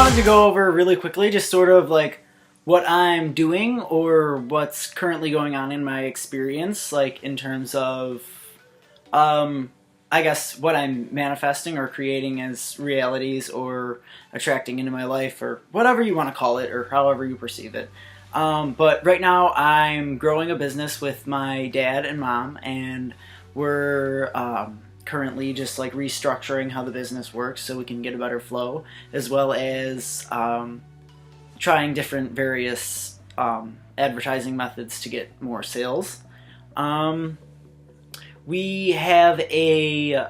wanted to go over really quickly just sort of like what I'm doing or what's currently going on in my experience, like in terms of, I guess, what I'm manifesting or creating as realities or attracting into my life or whatever you want to call it or however you perceive it. But right now I'm growing a business with my dad and mom, and we're currently just like restructuring how the business works so we can get a better flow, as well as trying different various advertising methods to get more sales. We have a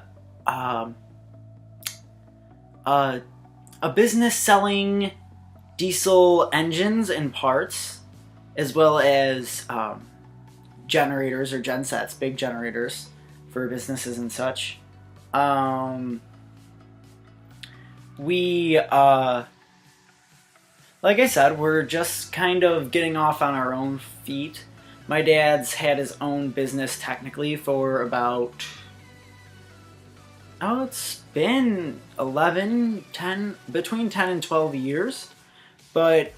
business selling diesel engines and parts, as well as generators or gensets, big generators for businesses and such. Like I said, we're just kind of getting off on our own feet. My dad's had his own business technically for about, it's been 11, 10, between 10 and 12 years. But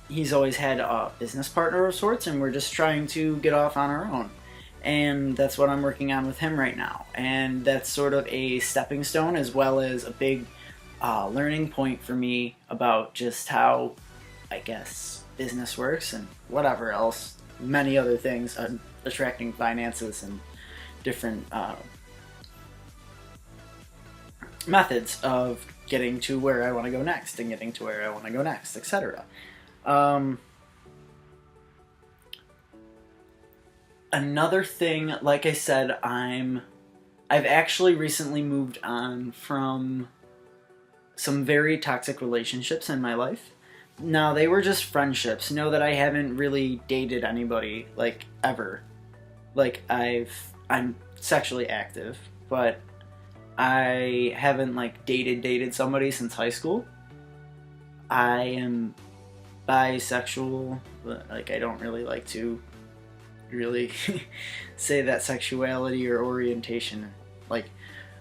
he's always had a business partner of sorts, and we're just trying to get off on our own. And that's what I'm working on with him right now. And that's sort of a stepping stone, as well as a big learning point for me about just how, I guess, business works and whatever else, many other things, attracting finances and different methods of getting to where I want to go next and getting to where I want to go next, etc. Another thing, like I said, I've actually recently moved on from some very toxic relationships in my life. Now, they were just friendships. Know that I haven't really dated anybody, like, ever. Like, I'm sexually active, but I haven't, like, dated somebody since high school. I am bisexual, but, like, I don't really like to really say that sexuality or orientation, like,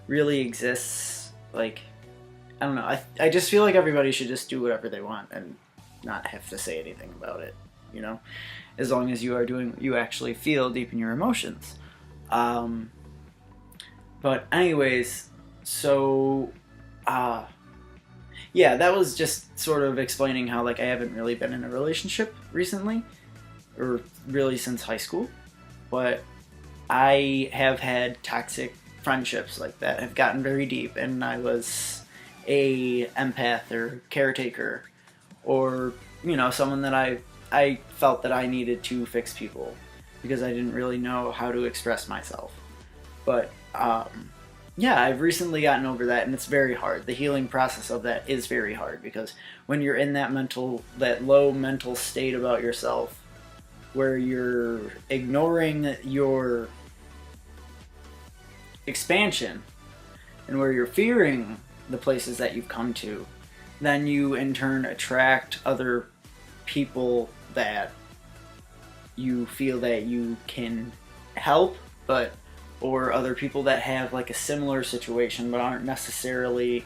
really exists. Like, I don't know. I just feel like everybody should just do whatever they want and not have to say anything about it, you know? As long as you are doing what you actually feel deep in your emotions. But anyways, so, yeah, that was just sort of explaining how, like, I haven't really been in a relationship recently, or really since high school, but I have had toxic friendships like that have gotten very deep, and I was a empath or caretaker, or, you know, someone that I felt that I needed to fix people because I didn't really know how to express myself. But yeah, I've recently gotten over that, and it's very hard. The healing process of that is very hard, because when you're in that low mental state about yourself, where you're ignoring your expansion and where you're fearing the places that you've come to, then you in turn attract other people that you feel that you can help, or other people that have like a similar situation but aren't necessarily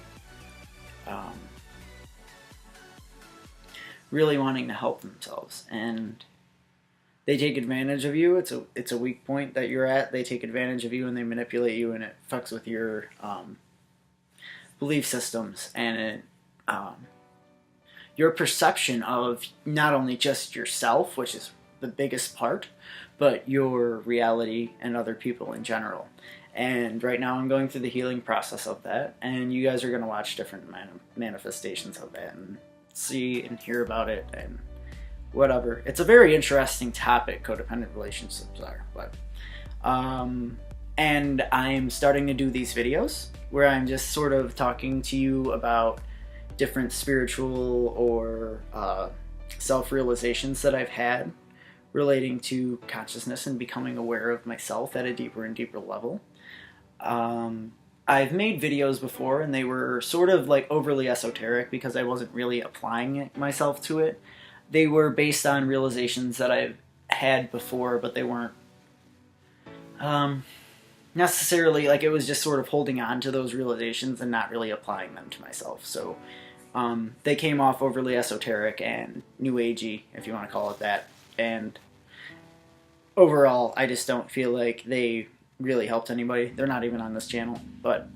really wanting to help themselves, and they take advantage of you. It's a weak point that you're at. They take advantage of you and they manipulate you, and it fucks with your belief systems, and your perception of not only just yourself, which is the biggest part, but your reality and other people in general. And right now I'm going through the healing process of that, and you guys are going to watch different manifestations of that and see and hear about it and whatever. It's a very interesting topic, codependent relationships are, but and I'm starting to do these videos where I'm just sort of talking to you about different spiritual or self-realizations that I've had relating to consciousness and becoming aware of myself at a deeper and deeper level. I've made videos before, and they were sort of like overly esoteric because I wasn't really applying myself to it. They were based on realizations that I've had before, but they weren't necessarily, like, it was just sort of holding on to those realizations and not really applying them to myself. So They came off overly esoteric and new agey, if you want to call it that. And overall, I just don't feel like they really helped anybody. They're not even on this channel. But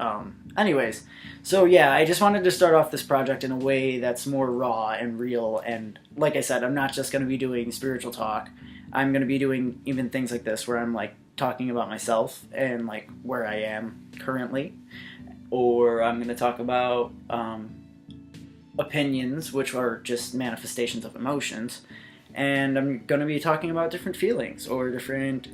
anyways, so yeah, I just wanted to start off this project in a way that's more raw and real. And like I said, I'm not just going to be doing spiritual talk. I'm going to be doing even things like this where I'm like talking about myself and like where I am currently. Or I'm going to talk about opinions, which are just manifestations of emotions. And I'm going to be talking about different feelings or different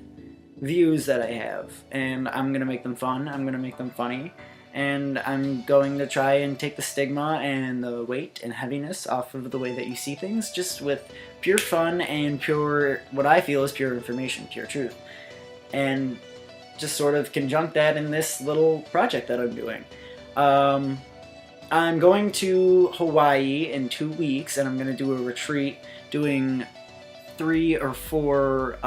views that I have. And I'm going to make them fun. I'm going to make them funny. And I'm going to try and take the stigma and the weight and heaviness off of the way that you see things, just with pure fun and pure, what I feel is pure information, pure truth. And just sort of conjunct that in this little project that I'm doing. I'm going to Hawaii in 2 weeks, and I'm going to do a retreat doing 3 or 4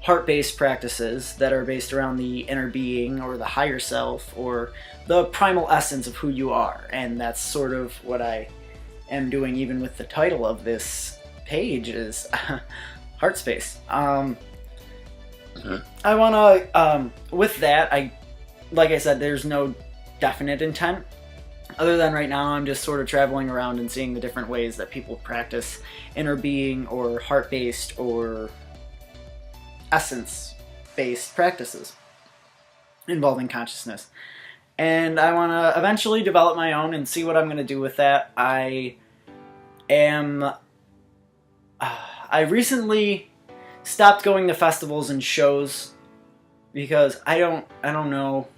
heart-based practices that are based around the inner being or the higher self or the primal essence of who you are. And that's sort of what I am doing even with the title of this page is Heart Space. I want to, with that, like I said, there's no definite intent. Other than right now, I'm just sort of traveling around and seeing the different ways that people practice inner being or heart-based or essence-based practices involving consciousness. And I want to eventually develop my own and see what I'm going to do with that. I recently stopped going to festivals and shows because I don't know.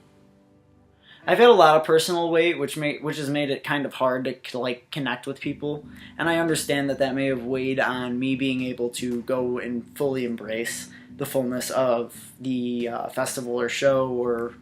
I've had a lot of personal weight, which has made it kind of hard to like connect with people, and I understand that may have weighed on me being able to go and fully embrace the fullness of the festival or show or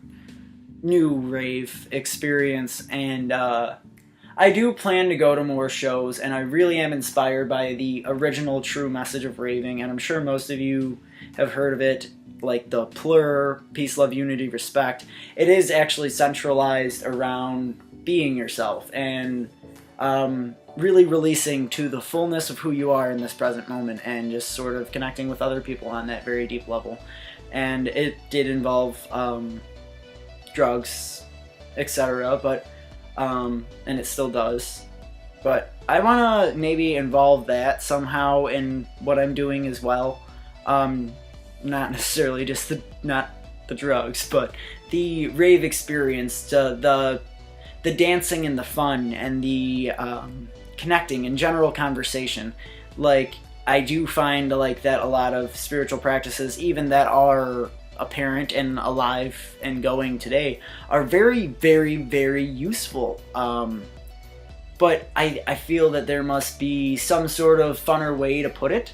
new rave experience. And I do plan to go to more shows, and I really am inspired by the original true message of raving, and I'm sure most of you have heard of it, like the PLUR, peace, love, unity, respect. It is actually centralized around being yourself and really releasing to the fullness of who you are in this present moment and just sort of connecting with other people on that very deep level. And it did involve drugs, etc., but and it still does. But I want to maybe involve that somehow in what I'm doing as well. Not necessarily just not the drugs, but the rave experience, the dancing and the fun and the connecting and general conversation. Like, I do find like that a lot of spiritual practices, even that are apparent and alive and going today, are very, very, very useful. But I feel that there must be some sort of funner way to put it.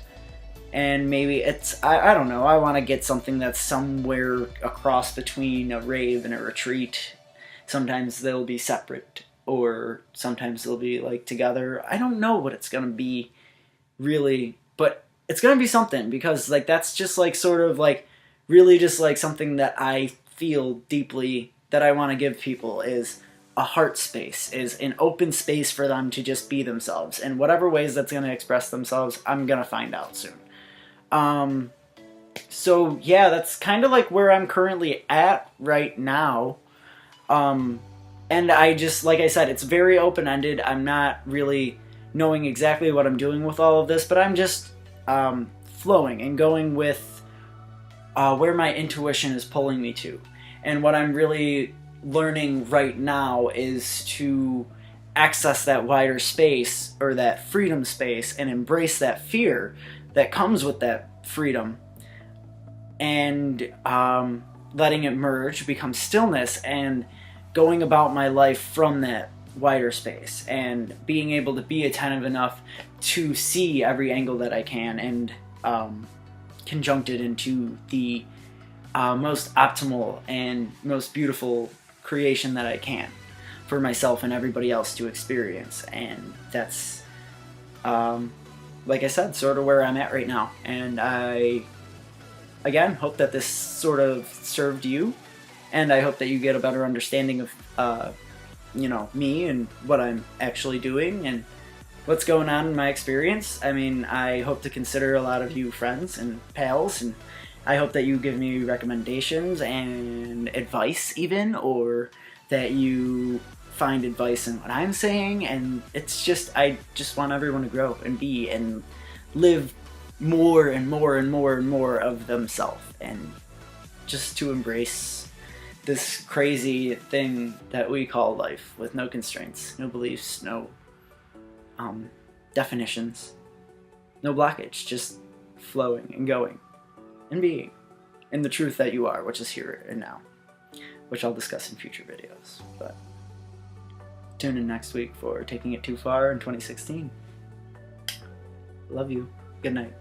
And maybe it's, I don't know, I want to get something that's somewhere across between a rave and a retreat. Sometimes they'll be separate, or sometimes they'll be like together. I don't know what it's going to be, really, but it's going to be something, because like that's just like sort of like really just like something that I feel deeply that I want to give people is a heart space, is an open space for them to just be themselves. And whatever ways that's going to express themselves, I'm going to find out soon. So yeah, that's kind of like where I'm currently at right now. And I just, like I said, it's very open-ended. I'm not really knowing exactly what I'm doing with all of this, but I'm just, flowing and going with, where my intuition is pulling me to. And what I'm really learning right now is to access that wider space, or that freedom space, and embrace that fear that comes with that freedom, and letting it merge, become stillness, and going about my life from that wider space, and being able to be attentive enough to see every angle that I can, and conjunct it into the most optimal and most beautiful creation that I can for myself and everybody else to experience. And that's like I said, sort of where I'm at right now. And I, again, hope that this sort of served you, and I hope that you get a better understanding of me and what I'm actually doing and what's going on in my experience. I mean, I hope to consider a lot of you friends and pals, and I hope that you give me recommendations and advice even, or that you find advice in what I'm saying. And I just want everyone to grow and be and live more and more and more and more of themselves, and just to embrace this crazy thing that we call life, with no constraints, no beliefs, no definitions, no blockage, just flowing and going and being in the truth that you are, which is here and now, which I'll discuss in future videos. But tune in next week for Taking It Too Far in 2016. Love you. Good night.